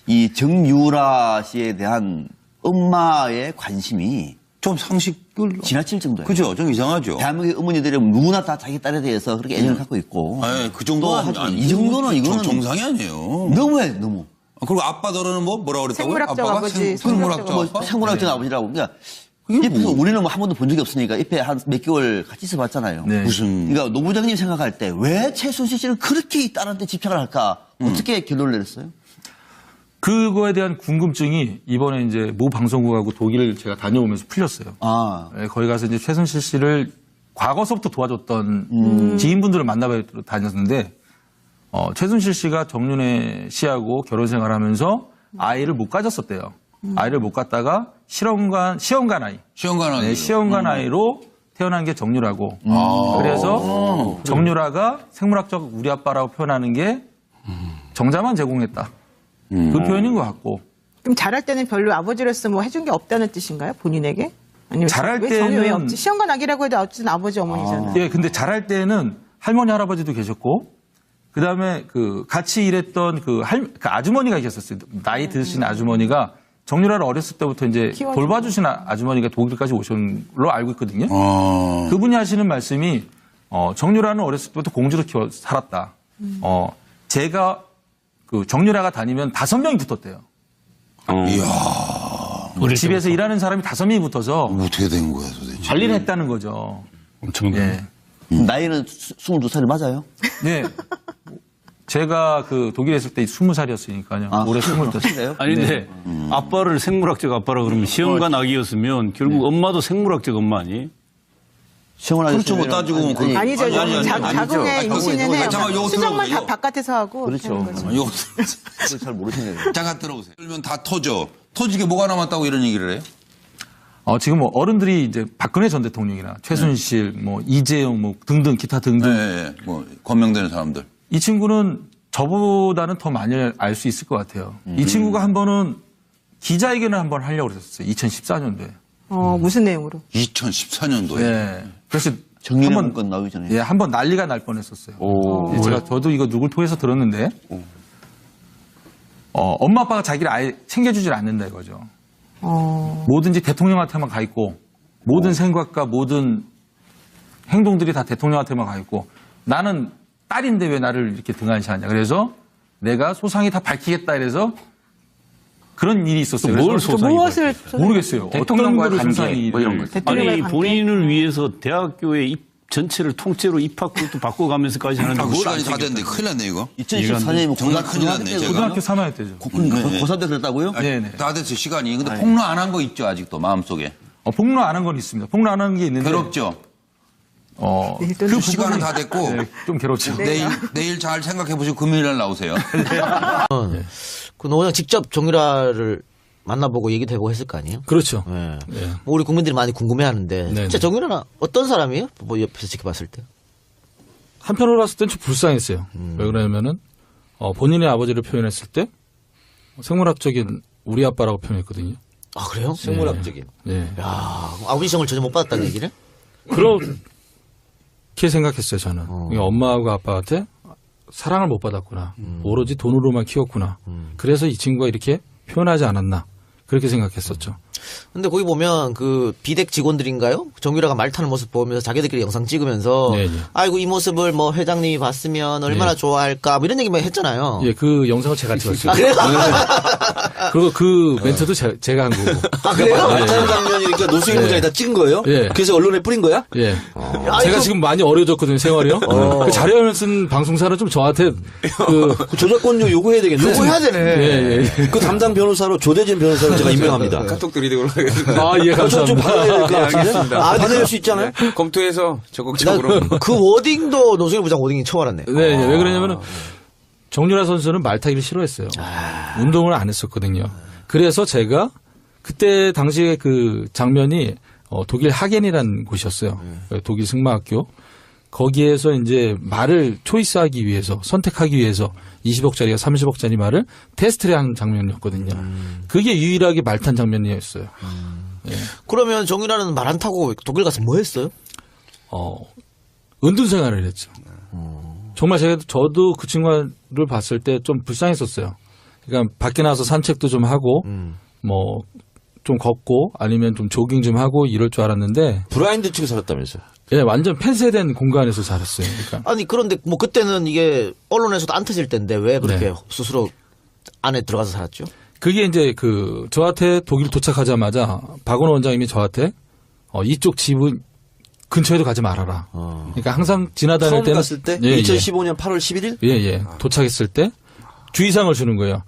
이 정유라 씨에 대한 엄마의 관심이 좀 상식을. 지나칠 정도예요. 그죠? 좀 이상하죠. 대한민국의 어머니들이 누구나 다 자기 딸에 대해서 그렇게 애정을 갖고 있고. 아니, 그 정도는 아니, 이 정도는 이거는 정상이 아니에요. 너무해, 너무. 그리고 아빠더러는 뭐라 그랬다고요? 생물학적 아빠가 아버지, 생물학적 뭐 아빠? 생물학적 아버지라고. 그러니까 그게 옆에서 뭐. 우리는 뭐 한 번도 본 적이 없으니까 옆에 한 몇 개월 같이 있어봤잖아요. 네. 무슨. 그러니까 노 부장님 생각할 때 왜 최순실 씨는 그렇게 이 딸한테 집착을 할까? 어떻게 결론을 내렸어요? 그거에 대한 궁금증이 이번에 이제 모 방송국하고 독일을 제가 다녀오면서 풀렸어요. 아, 예, 거기 가서 이제 최순실 씨를 과거서부터 도와줬던 지인분들을 만나뵈러 다녔는데, 최순실 씨가 정윤회 씨하고 결혼 생활하면서 아이를 못 가졌었대요. 아이를 못 갖다가 시험관 아이. 시험관 아이. 네, 시험관 아이로 태어난 게 정유라고. 그래서 정유라가 생물학적 우리 아빠라고 표현하는 게 정자만 제공했다. 그 표현인 것 같고. 그럼 잘할 때는 별로 아버지로서 뭐 해준 게 없다는 뜻인가요? 본인에게? 아니면 잘할 왜 정이 왜 때는- 없지? 시험관 아기라고 해도 어쨌든 아버지 어머니잖아요. 예, 근데 잘할 때는 할머니 할아버지도 계셨고, 그 다음에 같이 일했던 그 아주머니가 계셨어요. 나이 드신 아주머니가 정유라를 어렸을 때부터 이제 키워주고. 돌봐주신 아주머니가 독일까지 오신 걸로 알고 있거든요. 아. 그분이 하시는 말씀이 정유라는 어렸을 때부터 공주로 키워 살았다. 제가 정유라가 다니면 5명이 붙었대요. 이야. 집에서 일하는 사람이 5명이 붙어서 어떻게 된 거야, 도대체. 관리를 했다는 거죠. 엄청나네. 예. 나이는 22살이 맞아요? 네. 제가 독일에 있을 때 20살이었으니까요. 아, 올해 25살. 그래요? 아니, 근데 아빠를 생물학적 아빠라 그러면 시험관 아기였으면 결국 엄마도 생물학적 엄마 아니에요? 시험을 그렇죠, 뭐 따지고 보면 그렇죠. 아니죠. 아니, 자궁의 아니, 임신은 해요. 잠깐만, 요거 수정만 들어보세요. 다 바깥에서 하고. 그렇죠. 그런 거죠. 이거 그걸 잘 모르시네요. 잠깐 들어보세요. 그러면 다 터져. 터지게 뭐가 남았다고 이런 얘기를 해요? 지금 뭐 어른들이 이제 박근혜 전 대통령이나 최순실, 뭐 이재용, 뭐 등등 기타 등등 네, 뭐 권명되는 사람들. 이 친구는 저보다는 더 많이 알 수 있을 것 같아요. 이 친구가 한 번은 기자회견을 한번 하려고 그랬었어요. 2014년도에. 무슨 내용으로? 2014년도에. 네. 그래서 정리의 한번 문건 나오기 전에. 예, 한번 난리가 날 뻔했었어요. 저도 이거 누굴 통해서 들었는데, 엄마 아빠가 자기를 아예 챙겨주질 않는다 이거죠. 뭐든지 대통령한테만 가 있고, 모든 생각과 모든 행동들이 다 대통령한테만 가 있고, 나는 딸인데 왜 나를 이렇게 등한시하냐. 그래서 내가 소상히 다 밝히겠다 이래서 그런 일이 있었어요. 뭘 그래서 소상히 무엇을 모르겠어요. 어떤 대통령과의 거를 관계, 소상히 뭐 이런 거. 대통령과의 아니, 관계? 본인을 위해서 대학교의 전체를 통째로 입학부도 바꿔가면서까지 하는데 그 뭘 시간이 안 다 됐는데 큰일 났네, 이거. 2014년이면 정말 큰일 났네, 제가. 고등학교 3학년 때죠. 고3 때 그랬다고요? 네네. 다 됐어, 시간이. 근데 폭로 안 한 거 있죠, 아직도, 마음속에. 폭로 안 한 건 있습니다. 폭로 안 한 게 있는데. 괴롭죠? 그 시간은 다 됐고. 네, 좀 괴롭죠. 내일 잘 생각해 보시고 금요일 날 나오세요. 그 노원장 직접 정유라를 만나보고 얘기도 해보고 했을 거 아니에요? 그렇죠. 네. 네. 뭐 우리 국민들이 많이 궁금해하는데 네, 진짜 네. 정유라는 어떤 사람이에요? 뭐 옆에서 지켜봤을 때? 한편으로 봤을 땐 좀 불쌍했어요. 왜 그러냐면은 본인의 아버지를 표현했을 때 생물학적인 우리 아빠라고 표현했거든요. 아 그래요? 생물학적인. 네. 야 아우디션을 전혀 못 받았다는 얘기를? 그렇게 생각했어요, 저는. 그러니까 엄마하고 아빠한테 사랑을 못 받았구나. 오로지 돈으로만 키웠구나. 그래서 이 친구가 이렇게 표현하지 않았나. 그렇게 생각했었죠. 근데 거기 보면 그 비덱 직원들인가요? 정유라가 말 타는 모습 보면서 자기들끼리 영상 찍으면서 네, 네. 아이고 이 모습을 뭐 회장님이 봤으면 얼마나 좋아할까 뭐 이런 얘기만 했잖아요. 예, 그 영상을 제가 찍었어요. 그래요? 그리고 그 멘트도 제가 한 거고. 아, 그래요? 말타는 장면이니까 노승일 부장이 다 찍은 거예요? 예. 그래서 언론에 뿌린 거야? 예. 야, 제가 이거- 지금 많이 어려졌거든요, 생활이요. 그 자료를 쓴 방송사는 좀 저한테 그 저작권료 요구해야 되겠네. 요구해야 되네. 예, 예. 그 담당 변호사로 조대진 변호사를 제가 임명합니다. 카톡 드리도록 하겠습니다. 아, 예, 좀 감사합니다. 받아야 될 것 같은데? 알겠습니다. 아, 받아낼 수 있잖아요? 검토해서 적극적으로. 그 워딩도 노승일 부장 워딩이 처음 알았네. 네, 네. 왜 그러냐면은 정유라 선수는 말 타기를 싫어했어요. 운동을 안 했었거든요. 그래서 제가 그때 당시에 그 장면이 독일 하겐이라는 곳이었어요. 독일 승마학교. 거기에서 이제 말을 초이스하기 위해서 선택하기 위해서 20억짜리가 30억짜리 말을 테스트를 하는 장면이었거든요. 그게 유일하게 말 탄 장면이었어요. 그러면 정유라는 말 안 타고 독일 가서 뭐 했어요? 은둔 생활을 했죠. 정말 저도 그 친구를 봤을 때 좀 불쌍했었어요. 그러니까 밖에 나가서 산책도 좀 하고 뭐 좀 걷고 아니면 좀 조깅 좀 하고 이럴 줄 알았는데 브라인드 치고 살았다면서요. 예, 완전 폐쇄된 공간에서 살았어요. 그러니까 아니 그런데 뭐 그때는 이게 언론에서도 안 터질 때인데 왜 그렇게 네. 스스로 안에 들어가서 살았죠? 그게 이제 그 저한테 독일 도착하자마자 박원호 원장님이 저한테 이쪽 집은 근처에도 가지 말아라. 그러니까 항상 지나다닐 처음 때는 갔을 때 예, 2015년 8월 11일? 예. 도착했을 때 주의사항을 주는 거예요.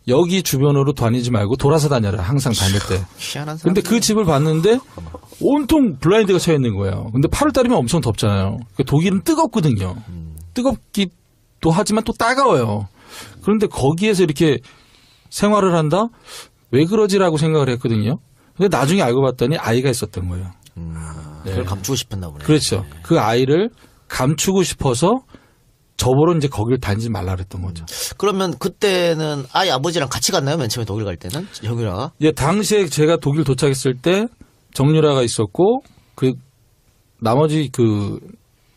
여기 주변으로 다니지 말고 돌아서 다녀라. 항상 다닐 때. 희한한 사람. 근데 그 집을 봤는데 온통 블라인드가 쳐 있는 거예요. 근데 8월 달이면 엄청 덥잖아요. 그러니까 독일은 뜨겁거든요. 뜨겁기도 하지만 또 따가워요. 그런데 거기에서 이렇게 생활을 한다? 왜 그러지라고 생각을 했거든요. 근데 나중에 알고 봤더니 아이가 있었던 거예요. 그걸 감추고 싶었나 보네. 그렇죠. 그 아이를 감추고 싶어서 저보러 이제 거길 다니지 말라 그랬던 거죠. 그러면 그때는 아이 아버지랑 같이 갔나요? 맨 처음에 독일 갈 때는 정유라가? 예, 당시에 제가 독일 도착했을 때 정유라가 있었고 그 나머지 그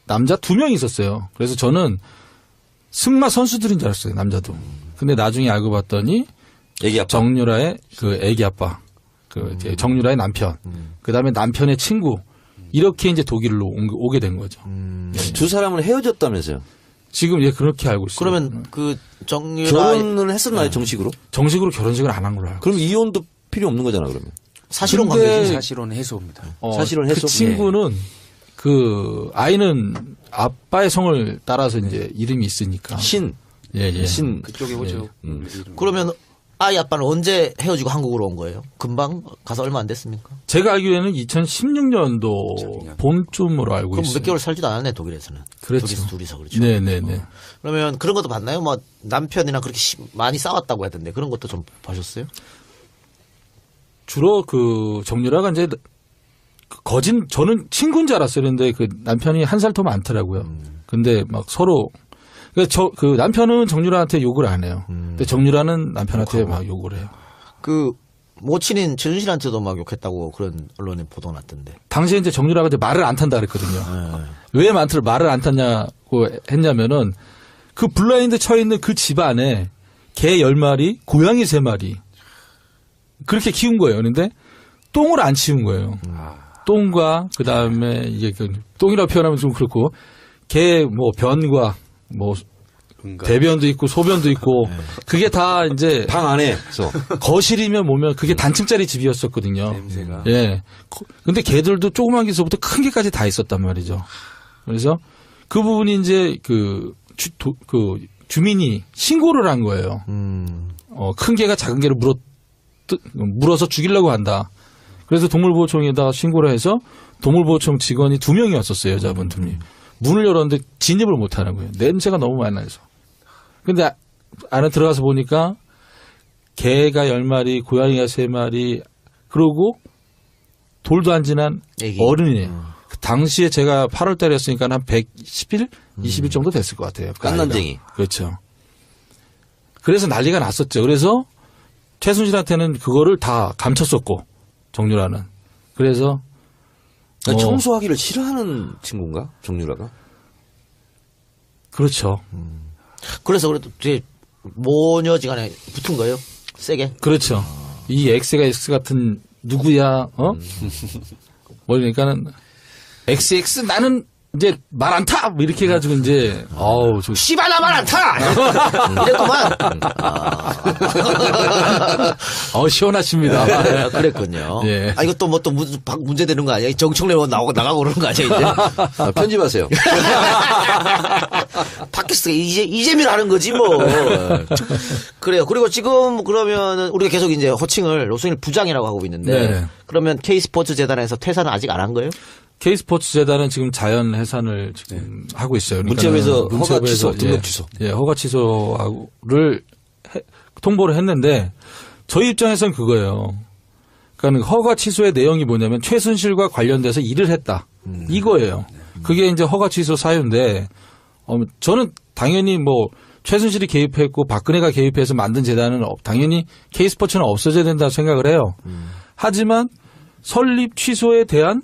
남자 2명이 있었어요. 그래서 저는 승마 선수들인 줄 알았어요. 남자도. 근데 나중에 알고 봤더니 애기 아빠. 정유라의 그 애기 아빠, 그 이제 정유라의 남편, 그 다음에 남편의 친구 이렇게 이제 독일로 오게 된 거죠. 두 사람은 헤어졌다면서요. 지금 예 그렇게 알고 있어요. 그러면 그 정유라 결혼은 했었나요, 정식으로? 정식으로 결혼식을 안 한 걸로 알고. 그럼 이혼도 필요 없는 거잖아, 그러면. 사실혼 근데 관계지. 사실은 해소입니다. 사실은 그 해소? 친구는 그 아이는 아빠의 성을 따라서 이제 이름이 있으니까. 신. 예. 신. 그쪽에 오죠. 그러면 아이 아빠는 언제 헤어지고 한국으로 온 거예요? 금방 가서 얼마 안 됐습니까? 제가 알기로는 2016년도 봄쯤으로 알고 그럼 있어요. 몇 개월 살지도 않았네 독일에서는. 그렇죠. 독일에서 둘이서 그렇죠. 네네네. 그러면 그런 것도 봤나요? 뭐 남편이랑 그렇게 많이 싸웠다고 했던데 그런 것도 좀 보셨어요? 주로 그 정유라가 이제 저는 친구인 줄 알았어요. 그런데 그 남편이 한 살 더 많더라고요. 근데 막 서로 그 남편은 정유라한테 욕을 안 해요. 근데 정유라는 남편한테 막 욕을 해요. 그 모친인 최순실한테도 막 욕했다고 그런 언론에 보도 났던데. 당시에 이제 정유라가 이제 말을 안 탄다 그랬거든요. 왜 말을 안 탔냐고 했냐면은 그 블라인드 쳐 있는 그 집 안에 개 10마리, 고양이 3마리 그렇게 키운 거예요. 그런데 똥을 안 치운 거예요. 똥과 그 다음에 이게 똥이라고 표현하면 좀 그렇고 개 뭐 변과 뭐 대변도 있고 소변도 있고 그게 다 이제 방 안에서. 거실이면 뭐면 그게 단층짜리 집이었었거든요. 냄새가. 예. 근데 개들도 조그만 개서부터 큰 개까지 다 있었단 말이죠. 그래서 그 부분이 이제 그 주민이 신고를 한 거예요. 큰 개가 작은 개를 물어서 죽이려고 한다. 그래서 동물보호청에다가 신고를 해서 동물보호청 직원이 2명이 왔었어요. 여자분 2명이. 문을 열었는데 진입을 못 하는 거예요. 냄새가 너무 많이 나서. 근데 안에 들어가서 보니까 개가 10마리, 고양이가 3마리, 그러고 돌도 안 지난 애기. 어른이에요. 그 당시에 제가 8월 달이었으니까 한 110일, 20일 정도 됐을 것 같아요. 그 깐난쟁이. 아이가. 그렇죠. 그래서 난리가 났었죠. 그래서 최순실한테는 그거를 다 감췄었고, 정유라는. 그래서 청소하기를 싫어하는 친구인가? 정유라가? 그렇죠. 그래서 그래도 이제 모녀지간에 붙은 거예요? 세게? 그렇죠. 이 X가 X 같은 누구야? 뭐 그러니까는 XX 나는 이제 말 안 타! 뭐 이렇게 해가지고 이제 씨발 나 말 안 타! 이랬구만. 시원하십니다. 아, 그랬군요. 예. 아, 이것도 뭐 또 문제 되는 거 아니야? 정청래 나가고 그러는 거 아니야, 이제? 편집하세요. 팟캐스트가 이재미를 하는 거지, 뭐. 그래요. 그리고 지금 그러면 우리가 계속 이제 호칭을 노승일 부장이라고 하고 있는데. 네. 그러면 K스포츠 재단에서 퇴사는 아직 안 한 거예요? K스포츠 재단은 지금 자연 해산을 지금 하고 있어요. 문체부에서 그러니까는 허가 취소, 예, 등록 취소. 예, 허가 취소를 통보를 했는데 저희 입장에서는 그거예요. 그러니까 허가 취소의 내용이 뭐냐면 최순실과 관련돼서 일을 했다. 이거예요. 그게 이제 허가 취소 사유인데 저는 당연히 뭐 최순실이 개입했고 박근혜가 개입해서 만든 재단은 당연히 K스포츠는 없어져야 된다고 생각을 해요. 하지만 설립 취소에 대한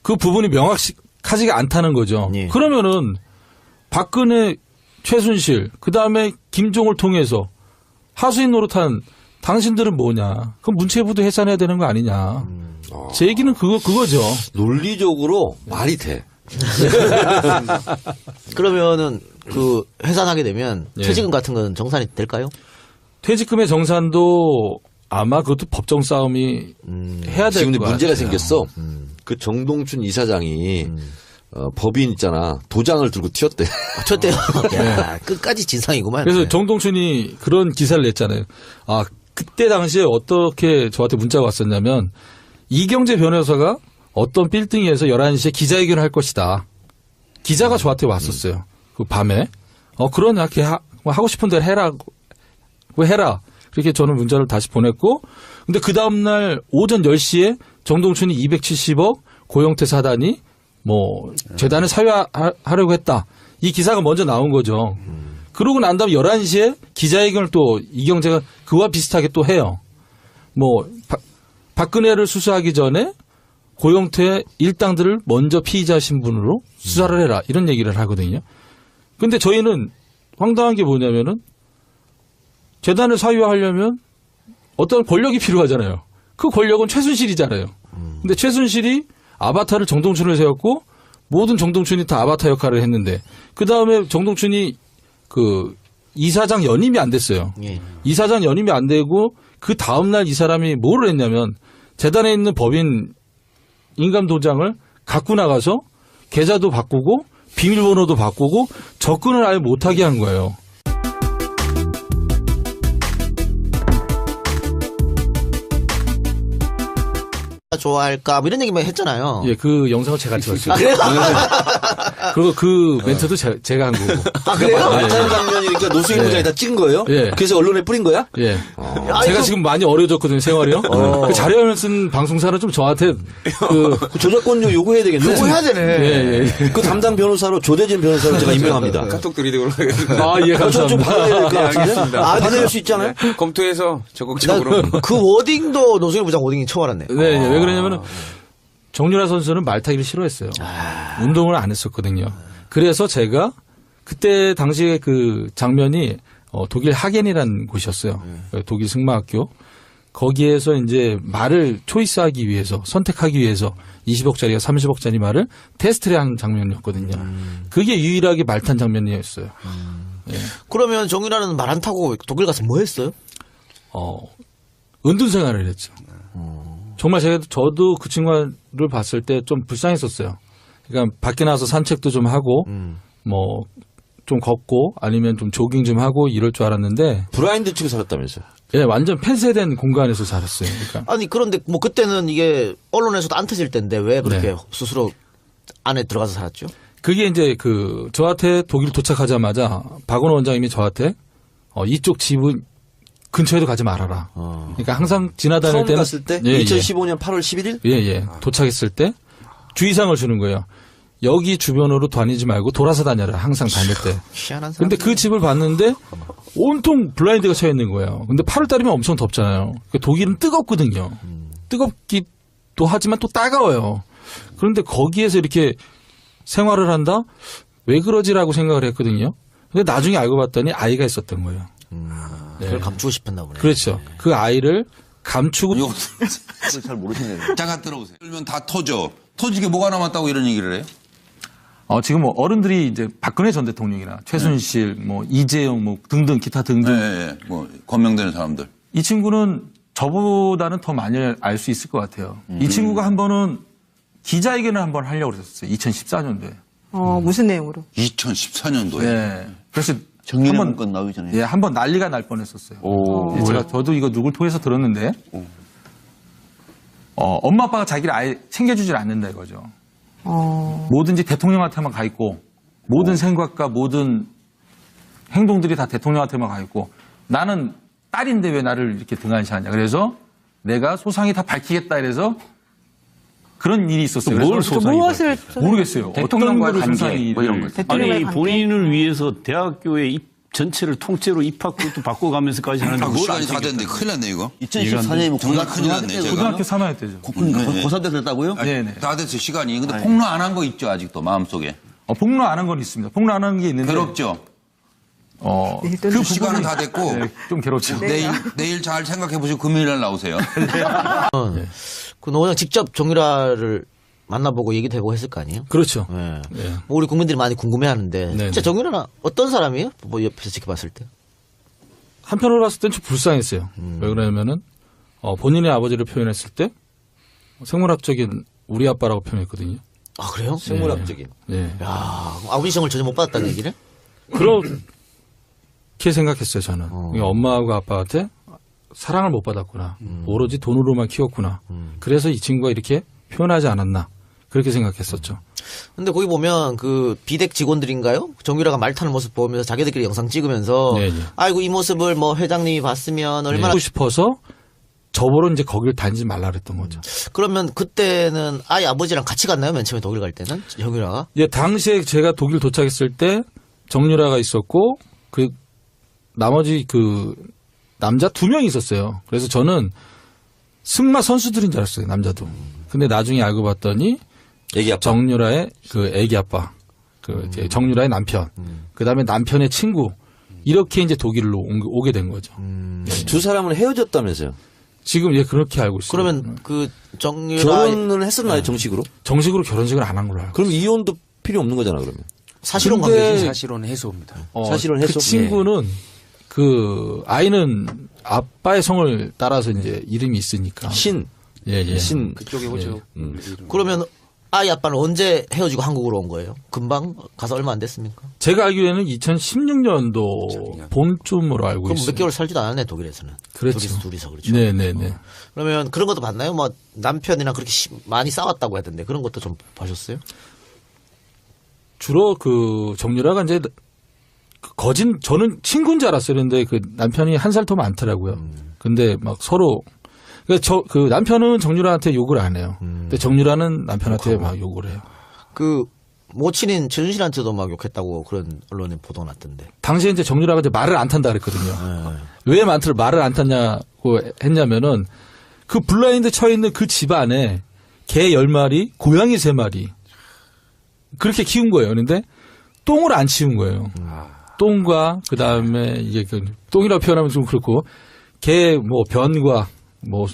그 부분이 명확하지가 않다는 거죠. 예. 그러면은 박근혜, 최순실, 그 다음에 김종을 통해서 하수인 노릇한 당신들은 뭐냐? 그럼 문체부도 해산해야 되는 거 아니냐? 제 얘기는 그거죠. 논리적으로 말이 돼. 그러면은 그 해산하게 되면 예. 퇴직금 같은 건 정산이 될까요? 퇴직금의 정산도 아마 그것도 법정 싸움이 해야 될 지금 것 같아요. 문제가 생겼어. 그 정동춘 이사장이 법인 있잖아. 도장을 들고 튀었대. 쳤대요. 야, 끝까지 진상이구만. 그래서 정동춘이 그런 기사를 냈잖아요. 아, 그때 당시에 어떻게 저한테 문자가 왔었냐면 이경재 변호사가 어떤 빌딩에서 11시에 기자회견을 할 것이다. 기자가 저한테 왔었어요. 그 밤에. 그러냐, 하고 싶은 대로 해라. 해라. 그렇게 저는 문자를 다시 보냈고, 근데 그 다음날 오전 10시에 정동춘이 270억 고영태 사단이 재단을 사유하려고 했다. 이 기사가 먼저 나온 거죠. 그러고 난 다음에 11시에 기자회견을 또 이경재가 그와 비슷하게 또 해요. 박근혜를 수사하기 전에 고영태 일당들을 먼저 피의자 신분으로 수사를 해라. 이런 얘기를 하거든요. 근데 저희는 황당한 게 뭐냐면은 재단을 사유하려면 어떤 권력이 필요하잖아요. 그 권력은 최순실이잖아요. 근데 최순실이 아바타를 정동춘을 세웠고 모든 정동춘이 다 아바타 역할을 했는데 그 다음에 정동춘이 그 이사장 연임이 안 됐어요. 예. 이사장 연임이 안 되고 그 다음날 이 사람이 뭐를 했냐면 재단에 있는 법인 인감 도장을 갖고 나가서 계좌도 바꾸고 비밀번호도 바꾸고 접근을 아예 못하게 한 거예요. 좋아할까 뭐 이런 얘기만 했잖아요. 예, 그 영상을 제가 찍었어요. 아, 그래요? 그리고 그 멘트도 제가 한 거고. 아, 그래요? 말타는 장면이니까 노수인 부장이 다 찍은 거예요? 예. 그래서 언론에 뿌린 거야? 예. 제가 지금 많이 어려졌거든요, 생활이요. 그 자료를 쓴 방송사는 좀 저한테 그 저작권료 요구해야 되겠네. 요구해야 되네. 예. 그 담당 변호사로 조대진 변호사를 제가 임명합니다. 카톡 드리도록 하겠습니다. 아, 예, 좀 감사합니다. 받아야 될 것 같은데? 알겠습니다. 받아낼 수 있잖아요? 검토해서 적극적으로. 그 워딩도 노승일 부장 워딩이 처음 알았네. 네, 왜 그러냐면은 정유라 선수는 말 타기를 싫어했어요. 운동을 안 했었거든요. 그래서 제가 그때 당시에 그 장면이 독일 하겐이라는 곳이었어요. 독일 승마학교. 거기에서 이제 말을 초이스하기 위해서 선택하기 위해서 20억짜리가 30억짜리 말을 테스트를 한 장면이었거든요. 그게 유일하게 말 탄 장면이었어요. 예. 그러면 정유라는 말 안 타고 독일 가서 뭐 했어요? 은둔 생활을 했죠. 정말 저도 그 친구를 봤을 때 좀 불쌍했었어요. 그러니까 밖에 나가서 산책도 좀 하고, 좀 걷고, 아니면 좀 조깅 좀 하고 이럴 줄 알았는데. 브라인드 측에 살았다면서요? 예, 완전 폐쇄된 공간에서 살았어요. 그러니까. 아니 그런데 뭐 그때는 이게 언론에서도 안 터질 때인데 왜 그렇게 네. 스스로 안에 들어가서 살았죠? 그게 이제 저한테 독일 도착하자마자 박원호 원장님이 저한테 이쪽 집은 근처에도 가지 말아라. 그러니까 항상 지나다닐 처음 때는 갔을 때? 예, 2015년 8월 11일? 예. 도착했을 때 주의사항을 주는 거예요. 여기 주변으로 다니지 말고 돌아서 다녀라. 항상 다닐 때. 희한한 사람. 근데 그 집을 봤는데 온통 블라인드가 쳐 있는 거예요. 근데 8월 달이면 엄청 덥잖아요. 독일은 뜨겁거든요. 뜨겁기도 하지만 또 따가워요. 그런데 거기에서 이렇게 생활을 한다? 왜 그러지라고 생각을 했거든요. 근데 나중에 알고 봤더니 아이가 있었던 거예요. 그걸 감추고 싶었나 보네. 그렇죠. 그 아이를 감추고 이거 그걸 잘 모르시네요. 잠깐 들어보세요. 그러면 다 터져. 터지게 뭐가 남았다고 이런 얘기를 해요? 지금 어른들이 이제 박근혜 전 대통령이나 최순실, 이재용 등등 기타 등등 예. 권명되는 사람들. 이 친구는 저보다는 더 많이 알 수 있을 것 같아요. 이 친구가 한 번은 기자회견을 한번 하려고 그랬었어요. 2014년도에. 무슨 내용으로? 2014년도에. 예. 그래서 정리의 한번 문건 나오기 전에. 예, 한번 난리가 날 뻔했었어요. 저도 이거 누굴 통해서 들었는데, 엄마 아빠가 자기를 아예 챙겨주질 않는다 이거죠. 뭐든지 대통령한테만 가 있고, 모든 생각과 모든 행동들이 다 대통령한테만 가 있고, 나는 딸인데 왜 나를 이렇게 등한시하냐. 그래서 내가 소상히 다 밝히겠다 이래서 그런 일이 있었어요. 뭘 그래서 소상히 무엇을 모르겠어요. 대통령과의 어떤 관계, 소상히 뭐 이런 거. 대통령과의 아니 관계? 본인을 위해서 대학교의 전체를 통째로 입학도 바꿔가면서까지 하는데 하고 뭘 시간이 안 다 됐는데 챙겼어요? 큰일 났네 이거. 2014년이면 정말 큰일 났네, 제가. 고등학교 3학년 때죠. 고3 때 됐다고요? 네네. 다 됐어요 시간이. 근데 폭로 안 한 거 있죠 아직도 마음속에. 폭로 안 한 건 있습니다. 폭로 안 한 게 있는데. 괴롭죠. 내일 또 그 누구 시간은 다 됐고 좀 괴롭죠. 내일 잘 생각해 보시고 금요일 날 나오세요. 그 노원장 직접 정유라를 만나보고 얘기도 해보고 했을 거 아니에요? 그렇죠. 예. 예. 뭐 우리 국민들이 많이 궁금해하는데 네네. 진짜 정유라는 어떤 사람이에요? 뭐 옆에서 지켜봤을 때? 한편으로 봤을 땐 좀 불쌍했어요. 왜 그러냐면은 본인의 아버지를 표현했을 때 생물학적인 우리 아빠라고 표현했거든요. 아 그래요? 생물학적인. 예. 야 아버지 시험을 전혀 못 받았다는 얘기를? 그렇게 생각했어요, 저는. 그러니까 엄마하고 아빠한테 사랑을 못 받았구나. 오로지 돈으로만 키웠구나. 그래서 이 친구가 이렇게 표현하지 않았나. 그렇게 생각했었죠. 근데 거기 보면 그 비덱 직원들인가요? 정유라가 말 타는 모습 보면서 자기들끼리 영상 찍으면서 네, 네. 아이고 이 모습을 뭐 회장님이 봤으면 얼마나 하고 싶어서 저보러 이제 거기를 다니지 말라 그랬던 거죠. 그러면 그때는 아예 아버지랑 같이 갔나요? 맨 처음에 독일 갈 때는 정유라가? 예, 당시에 제가 독일 도착했을 때 정유라가 있었고 그 나머지 그 남자 2명이 있었어요. 그래서 저는 승마 선수들인 줄 알았어요, 남자도. 근데 나중에 알고 봤더니 애기 아빠. 정유라의 그 애기 아빠, 그 이제 정유라의 남편, 그 다음에 남편의 친구 이렇게 이제 독일로 오게 된 거죠. 두 사람은 헤어졌다면서요. 지금 예 그렇게 알고 있어요. 그러면 그 정유라 결혼을 했었나요, 정식으로? 정식으로 결혼식을 안 한 걸로 알고. 그럼 이혼도 필요 없는 거잖아, 그러면. 사실혼 근데 관계지. 사실은 해소입니다. 사실은 해서. 그 친구는 그 아이는 아빠의 성을 따라서 이제 이름이 있으니까. 신. 예. 신. 그쪽에 오죠. 그러면 아이 아빠는 언제 헤어지고 한국으로 온 거예요? 금방 가서 얼마 안 됐습니까? 제가 알기로는 2016년도 봄쯤으로 알고 그럼 있어요. 몇 개월 살지도 않았네 독일에서는. 그렇죠. 둘이서 그렇죠. 네네네. 그러면 그런 것도 봤나요? 뭐 남편이랑 그렇게 많이 싸웠다고 하던데 그런 것도 좀 보셨어요? 주로 그 정유라가 이제 거진 저는 친구인 줄 알았어요. 그런데 그 남편이 한 살 더 많더라고요. 근데 막 서로 그 남편은 정유라한테 욕을 안 해요. 근데 정유라는 남편한테 막 욕을 해요. 그 모친인 최순실한테도 막 욕했다고 그런 언론에 보도가 났던데. 당시에 이제 정유라가 이제 말을 안 탄다 그랬거든요. 왜 말을 안 탔냐고 했냐면은 그 블라인드 처해 있는 그 집 안에 개 10마리, 고양이 3마리 그렇게 키운 거예요. 그런데 똥을 안 치운 거예요. 똥과 그 다음에 이게 그 똥이라고 표현하면 좀 그렇고 개 뭐 변과 뭐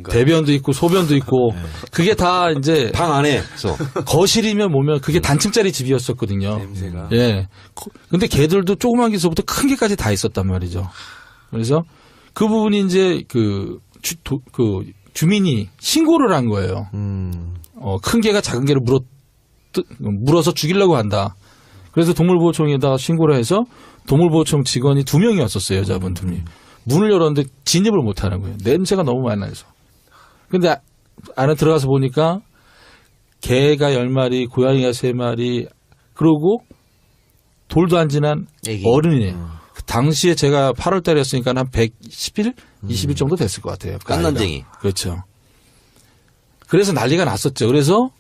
대변도 있고 소변도 있고 그게 다 이제 방 안에서. 거실이면 뭐면 그게 단층짜리 집이었었거든요. 냄새가. 예. 근데 개들도 조그만 개서부터 큰 개까지 다 있었단 말이죠. 그래서 그 부분이 이제 그 주민이 신고를 한 거예요. 큰 개가 작은 개를 물어서 죽이려고 한다. 그래서 동물보호청에다가 신고를 해서 동물보호청 직원이 2명이 왔었어요. 여자분 2명이. 문을 열었는데 진입을 못 하는 거예요. 냄새가 너무 많이 나서. 근데 안에 들어가서 보니까 개가 10마리, 고양이가 3마리, 그러고 돌도 안 지난 애기. 어른이에요. 그 당시에 제가 8월 달이었으니까 한 110일, 20일 정도 됐을 것 같아요. 그 깐난쟁이. 아이가. 그렇죠. 그래서 난리가 났었죠. 그래서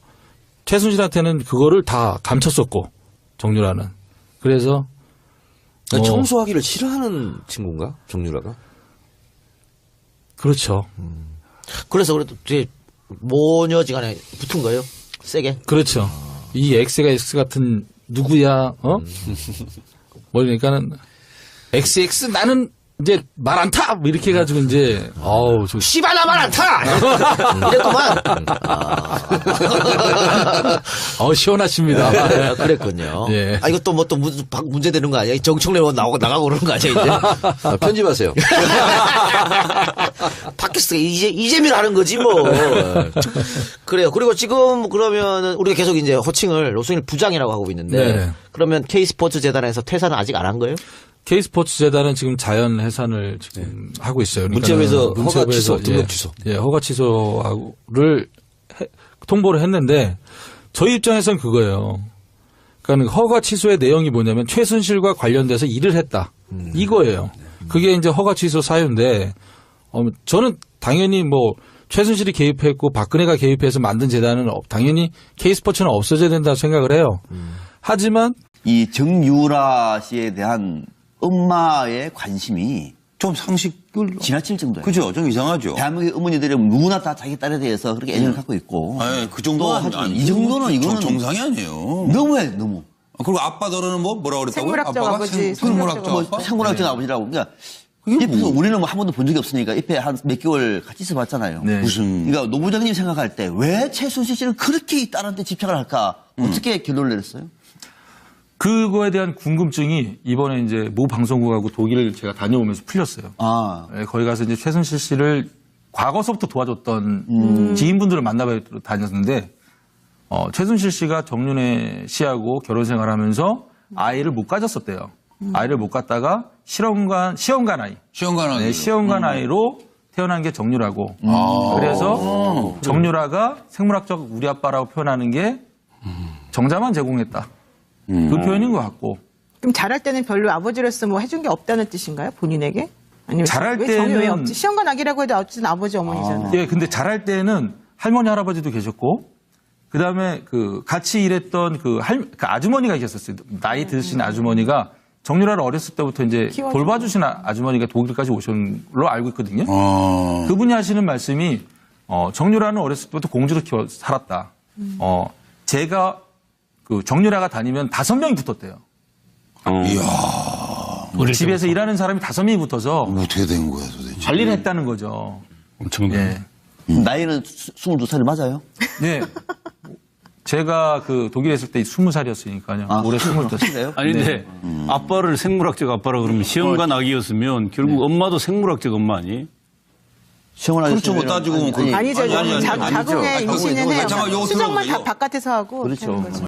최순실한테는 그거를 다 감췄었고, 정유라는. 그래서 청소하기를 싫어하는 친구인가? 정유라가? 그렇죠. 그래서 그래도 되게 모녀지간에 붙은 거예요? 세게? 그렇죠. 이 X가 X 같은 누구야? 그러니까는 XX 나는 이제 말 안 타! 뭐 이렇게 해가지고 이제 씨발 나 말 안 타! 이랬구만. 시원하십니다. 아, 그랬군요. 예. 아, 이것도 뭐 또 문제 되는 거 아니야? 정청래 나가고 그러는 거 아니야, 이제? 편집하세요. 팟캐스트가 이재미로 하는 거지, 뭐. 그래요. 그리고 지금 그러면 우리가 계속 이제 호칭을 노승일 부장이라고 하고 있는데. 네. 그러면 K스포츠 재단에서 퇴사는 아직 안 한 거예요? K스포츠 재단은 지금 자연 해산을 지금 하고 있어요. 문체부에서 허가 취소, 등록 취소. 예, 허가 취소를 통보를 했는데 저희 입장에서는 그거예요. 그러니까 허가 취소의 내용이 뭐냐면 최순실과 관련돼서 일을 했다. 이거예요. 그게 이제 허가 취소 사유인데 저는 당연히 뭐 최순실이 개입했고 박근혜가 개입해서 만든 재단은 당연히 K스포츠는 없어져야 된다고 생각을 해요. 하지만 이 정유라 씨에 대한 엄마의 관심이 좀 상식을. 지나칠 정도예요. 그죠? 좀 이상하죠. 대한민국의 어머니들은 누구나 다 자기 딸에 대해서 그렇게 애정을 갖고 있고. 그 정도는 이 정도는 이거는 정상이 아니에요. 너무해, 너무. 그리고 아빠 너는 뭐라 그랬다고요? 생물학적 아빠가 아버지, 생물학적 뭐 아빠? 생물학적 아버지라고. 그러니까 옆에서 우리는 뭐 한 번도 본 적이 없으니까 옆에 한 몇 개월 같이 있어봤잖아요. 네. 그러니까 노부장님 생각할 때 왜 최순실 씨를 그렇게 이 딸한테 집착을 할까? 어떻게 결론을 내렸어요? 그거에 대한 궁금증이 이번에 이제 모 방송국하고 독일을 제가 다녀오면서 풀렸어요. 아, 네, 거기 가서 이제 최순실 씨를 과거서부터 도와줬던 지인분들을 만나뵈러 다녔는데, 최순실 씨가 정윤회 씨하고 결혼 생활하면서 아이를 못 가졌었대요. 아이를 못 갖다가 시험관 아이. 시험관 아이. 네, 시험관 아이로 태어난 게 정유라고. 그래서 정유라가 생물학적 우리 아빠라고 표현하는 게 정자만 제공했다. 그 표현인 것 같고. 그럼 잘할 때는 별로 아버지로서 뭐 해준 게 없다는 뜻인가요? 본인에게? 아니면 잘할 왜 정이 왜 때는- 없지? 시험관 아기라고 해도 어쨌든 아버지 어머니잖아요. 예, 근데 잘할 때는 할머니 할아버지도 계셨고, 그 다음에 그 같이 일했던 그 아주머니가 계셨어요. 나이 드신 아주머니가 정유라를 어렸을 때부터 이제 키워주고. 돌봐주신 아주머니가 독일까지 오신 걸로 알고 있거든요. 어. 그분이 하시는 말씀이 정유라는 어렸을 때부터 공주로 살았다. 제가 그 정유라가 다니면 5명이 붙었대요. 집에서 일하는 사람이 5명이 붙어서 어떻게 된 거야 도대체? 관리를 했다는 거죠. 엄청 예. 나이는 22살이 맞아요? 네. 제가 그 독일에 있을 때 20살이었으니까요. 올해 22살. 그래요? 아니 근데 아빠를 생물학적 아빠라 그러면 시험관 아기였으면 결국 엄마도 생물학적 엄마 아니? 시원하게 그렇죠. 뭐 쓰면은- 따지고 보면 아니, 아니죠. 아니, 아니, 아니, 자궁의 아니죠. 임신은 해요. 잠깐만, 요거 수정만 들어보세요. 다 바깥에서 하고 그렇죠. 하는 거죠.